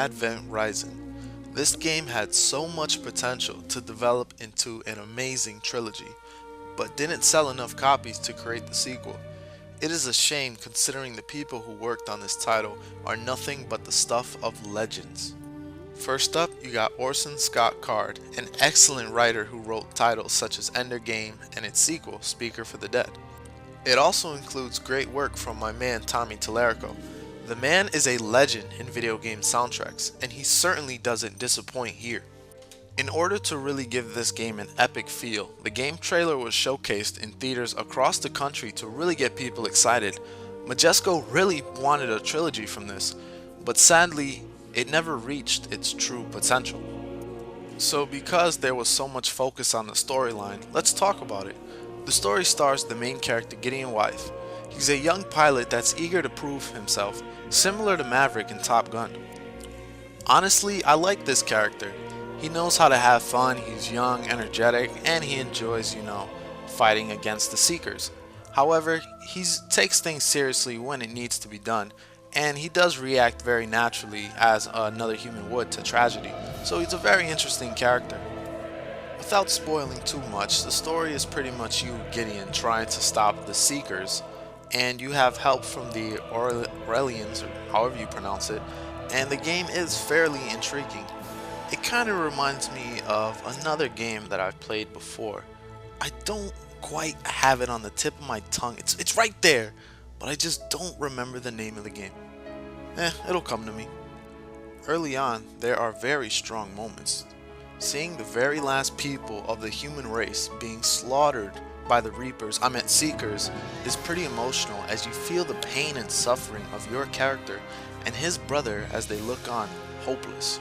Advent Rising. This game had so much potential to develop into an amazing trilogy, but didn't sell enough copies to create the sequel. It is a shame considering the people who worked on this title are nothing but the stuff of legends. First up, you got Orson Scott Card, an excellent writer who wrote titles such as Ender Game and its sequel, Speaker for the Dead. It also includes great work from my man Tommy Tallarico. The man is a legend in video game soundtracks, and he certainly doesn't disappoint here. In order to really give this game an epic feel, the game trailer was showcased in theaters across the country to really get people excited. Majesco really wanted a trilogy from this, but sadly, it never reached its true potential. So because there was so much focus on the storyline, let's talk about it. The story stars the main character Gideon Wythe. He's a young pilot that's eager to prove himself, similar to Maverick in Top Gun. Honestly, I like this character. He knows how to have fun, he's young, energetic, and he enjoys, fighting against the Seekers. However, he takes things seriously when it needs to be done, and he does react very naturally as another human would to tragedy, so he's a very interesting character. Without spoiling too much, the story is pretty much you, Gideon, trying to stop the Seekers, and you have help from the Aurelians, or however you pronounce it, and the game is fairly intriguing. It kind of reminds me of another game that I've played before. I don't quite have it on the tip of my tongue. It's right there, but I just don't remember the name of the game. It'll come to me. Early on, there are very strong moments. Seeing the very last people of the human race being slaughtered by the Seekers, is pretty emotional as you feel the pain and suffering of your character and his brother as they look on, hopeless.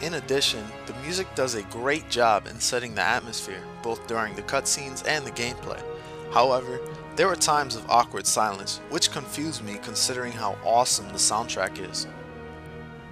In addition, the music does a great job in setting the atmosphere, both during the cutscenes and the gameplay. However, there were times of awkward silence, which confused me considering how awesome the soundtrack is.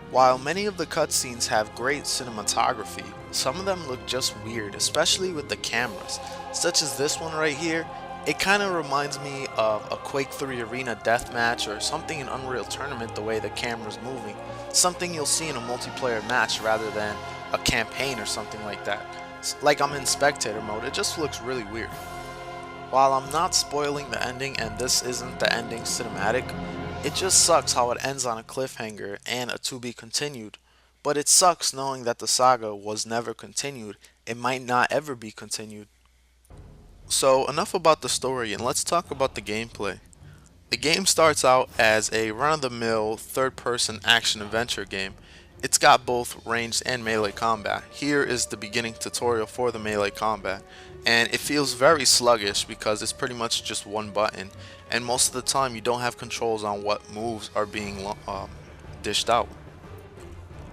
While many of the cutscenes have great cinematography, some of them look just weird, especially with the cameras, such as this one right here. It kind of reminds me of a Quake 3 arena deathmatch or something in Unreal Tournament, the way the camera's moving, something you'll see in a multiplayer match rather than a campaign or something like that. Like I'm in spectator mode, it just looks really weird. While I'm not spoiling the ending and this isn't the ending cinematic, it just sucks how it ends on a cliffhanger and a to be continued. But it sucks knowing that the saga was never continued. It might not ever be continued. So enough about the story and let's talk about the gameplay. The game starts out as a run-of-the-mill third-person action-adventure game. It's got both ranged and melee combat. Here is the beginning tutorial for the melee combat, and it feels very sluggish because it's pretty much just one button, and most of the time you don't have controls on what moves are being dished out.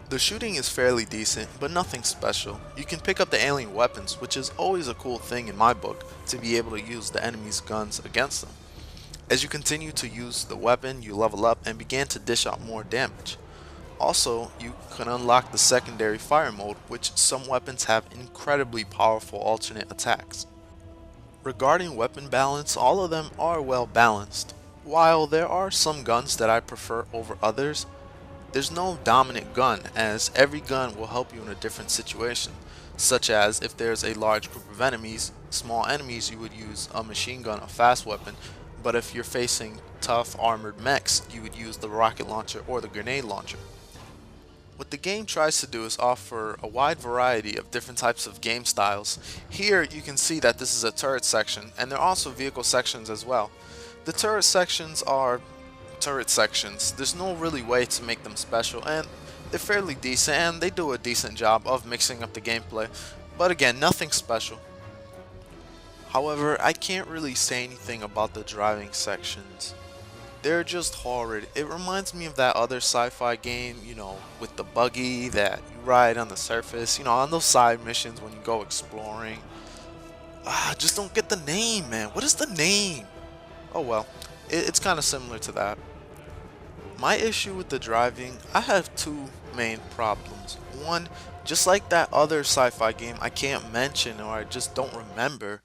The shooting is fairly decent, but nothing special. You can pick up the alien weapons, which is always a cool thing in my book, to be able to use the enemy's guns against them. As you continue to use the weapon, you level up and begin to dish out more damage. Also, you can unlock the secondary fire mode, which some weapons have incredibly powerful alternate attacks. Regarding weapon balance, all of them are well balanced. While there are some guns that I prefer over others, there's no dominant gun, as every gun will help you in a different situation, such as if there's a large group of enemies, small enemies, you would use a machine gun, a fast weapon, but if you're facing tough armored mechs, you would use the rocket launcher or the grenade launcher. What the game tries to do is offer a wide variety of different types of game styles. Here you can see that this is a turret section, and there are also vehicle sections as well. The turret sections are turret sections. There's no really way to make them special, and they're fairly decent, and they do a decent job of mixing up the gameplay, but again, nothing special. However, I can't really say anything about the driving sections. They're just horrid. It reminds me of that other sci-fi game, with the buggy that you ride on the surface, on those side missions when you go exploring. Just don't get the name, man. What is the name? Oh well, it's kind of similar to that. My issue with the driving, I have two main problems. One, just like that other sci-fi game I can't mention or I just don't remember,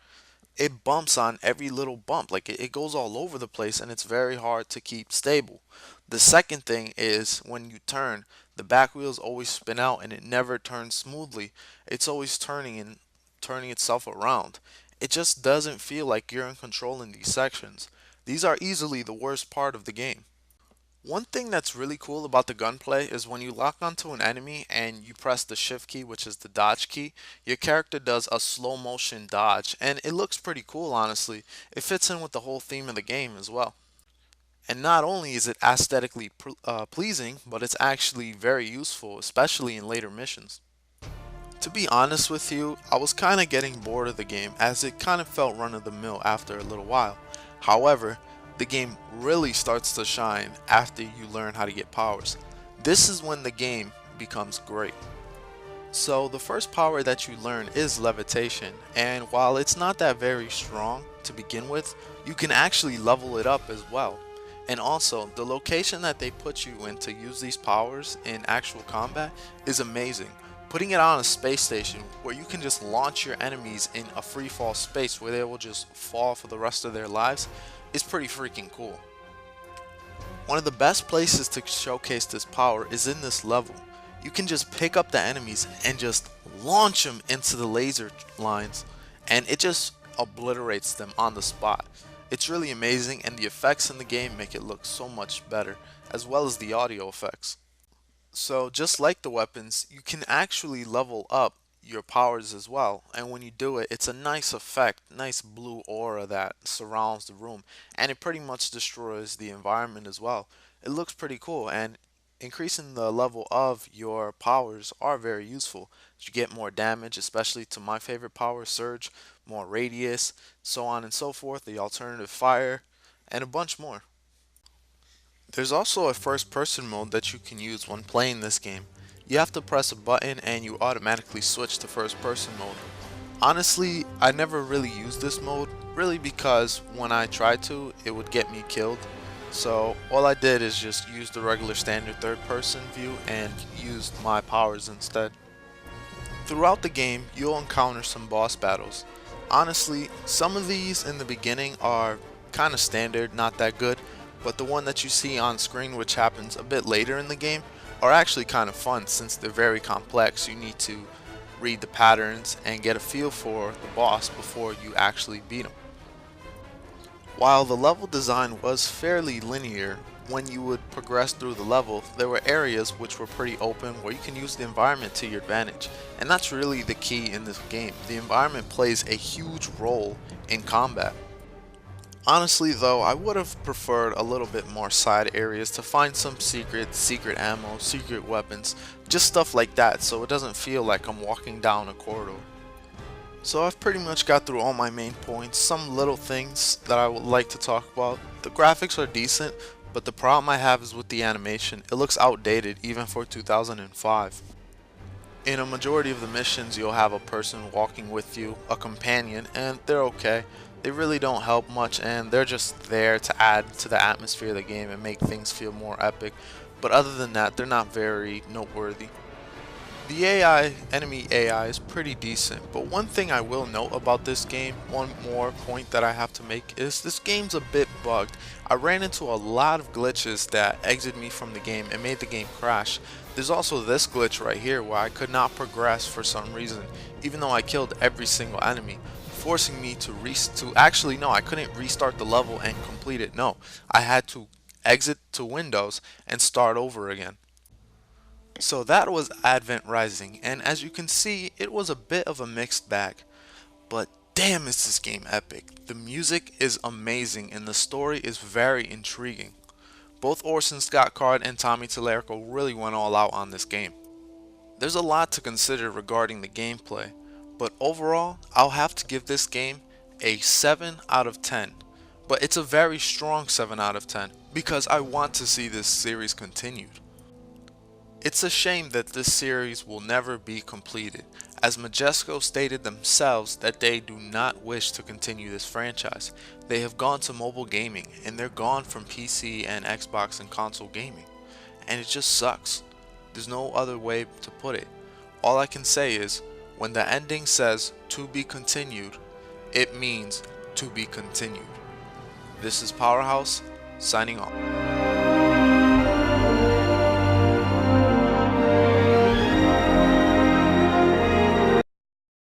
It bumps on every little bump, like it goes all over the place and it's very hard to keep stable. The second thing is when you turn, the back wheels always spin out and it never turns smoothly. It's always turning and turning itself around. It just doesn't feel like you're in control in these sections. These are easily the worst part of the game. One thing that's really cool about the gunplay is when you lock onto an enemy and you press the shift key, which is the dodge key, your character does a slow motion dodge, and it looks pretty cool, honestly. It fits in with the whole theme of the game as well. And not only is it aesthetically pleasing, but it's actually very useful, especially in later missions. To be honest with you, I was kind of getting bored of the game as it kind of felt run of the mill after a little while. However, the game really starts to shine after you learn how to get powers. This is when the game becomes great. So the first power that you learn is levitation, and while it's not that very strong to begin with, you can actually level it up as well. And also, the location that they put you in to use these powers in actual combat is amazing. Putting it on a space station where you can just launch your enemies in a free fall space where they will just fall for the rest of their lives is pretty freaking cool. One of the best places to showcase this power is in this level. You can just pick up the enemies and just launch them into the laser lines, and it just obliterates them on the spot. It's really amazing, and the effects in the game make it look so much better, as well as the audio effects. So just like the weapons, you can actually level up your powers as well, and when you do it, it's a nice effect, nice blue aura that surrounds the room, and it pretty much destroys the environment as well. It looks pretty cool, and increasing the level of your powers are very useful. You get more damage, especially to my favorite power, surge, more radius, so on and so forth, the alternative fire, and a bunch more. There's also a first person mode that you can use when playing this game. You have to press a button and you automatically switch to first person mode. Honestly, I never really used this mode, really because when I tried to, it would get me killed. So all I did is just use the regular standard third person view and used my powers instead. Throughout the game, you'll encounter some boss battles. Honestly, some of these in the beginning are kind of standard, not that good, but the one that you see on screen, which happens a bit later in the game, are actually kind of fun since they're very complex. You need to read the patterns and get a feel for the boss before you actually beat him. While the level design was fairly linear, when you would progress through the level, there were areas which were pretty open where you can use the environment to your advantage. And that's really the key in this game. The environment plays a huge role in combat. Honestly though, I would have preferred a little bit more side areas to find some secret ammo, secret weapons, just stuff like that so it doesn't feel like I'm walking down a corridor. So I've pretty much got through all my main points, some little things that I would like to talk about. The graphics are decent, but the problem I have is with the animation. It looks outdated even for 2005. In a majority of the missions, you'll have a person walking with you, a companion, and they're okay. They really don't help much, and they're just there to add to the atmosphere of the game and make things feel more epic. But other than that, they're not very noteworthy. The enemy AI is pretty decent, but one thing I will note about this game, one more point that I have to make, is this game's a bit bugged. I ran into a lot of glitches that exited me from the game and made the game crash. There's also this glitch right here where I could not progress for some reason, even though I killed every single enemy, forcing me to actually no, I couldn't restart the level and complete it. No, I had to exit to Windows and start over again. So that was Advent Rising, and as you can see, it was a bit of a mixed bag. But damn is this game epic. The music is amazing and the story is very intriguing. Both Orson Scott Card and Tommy Tallarico really went all out on this game. There's a lot to consider regarding the gameplay, but overall, I'll have to give this game a 7 out of 10. But it's a very strong 7 out of 10 because I want to see this series continued. It's a shame that this series will never be completed, as Majesco stated themselves that they do not wish to continue this franchise. They have gone to mobile gaming, and they're gone from PC and Xbox and console gaming. And it just sucks. There's no other way to put it. All I can say is, when the ending says, "to be continued," It means to be continued. This is Powerhouse, signing off.